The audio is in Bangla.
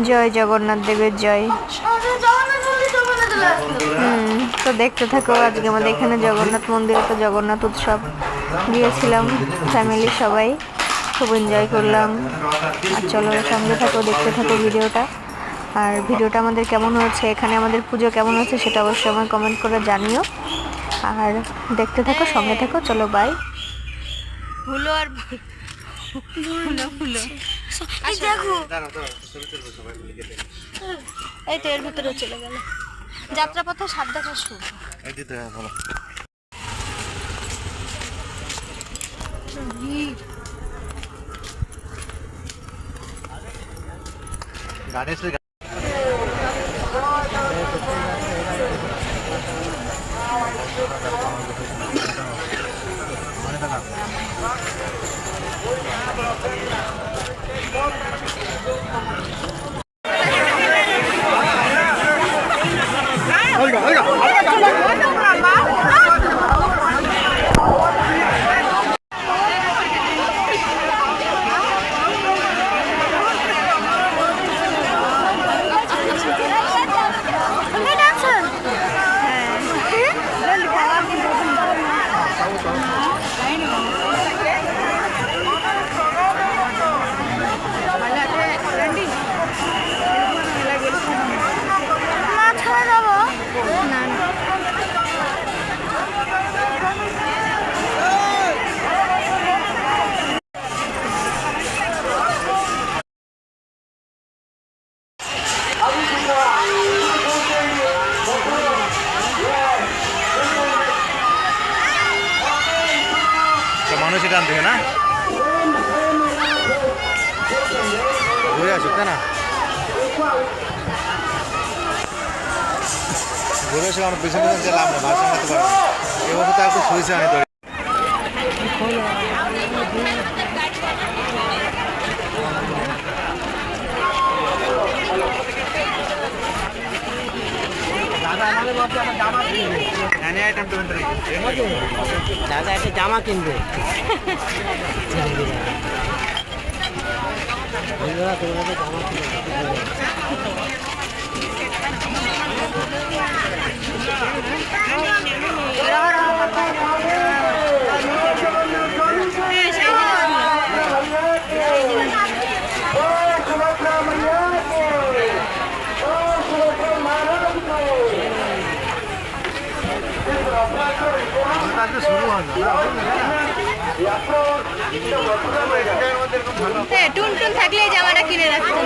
জয় জগন্নাথ দেবের জয়। তো দেখতে থাকো। আজকে আমাদের এখানে জগন্নাথ মন্দিরে তো জগন্নাথ উৎসব গিয়েছিলাম ফ্যামিলি সবাই, খুব এনজয় করলাম। আর চলো সঙ্গে থাকো, দেখতে থাকো ভিডিওটা। আর ভিডিওটা আমাদের কেমন হয়েছে, এখানে আমাদের পুজো কেমন হচ্ছে সেটা অবশ্যই আমার কমেন্ট করে জানিও। আর দেখতে থাকো, সঙ্গে থাকো। চলো বাই। ফুলো আর ফুলো ফুলো দেখো, এই তো এর ভিতরে চলে গেল। যাত্রাপথে সাত দেখা শুরু। মানুষ এটা আনতে না ঘুরে আসুক, তাই না? ঘুরে এসে আমার পিছনে পিছনে লাভ না, ভাষা মারতে পারবে। এবছর তো একটু শুয়েছে আমি তো। দাদা একটা জামা কিনবে। শুরু হয় না টুন টুন থাকলে এই জামাটা কিনে রাখতাম।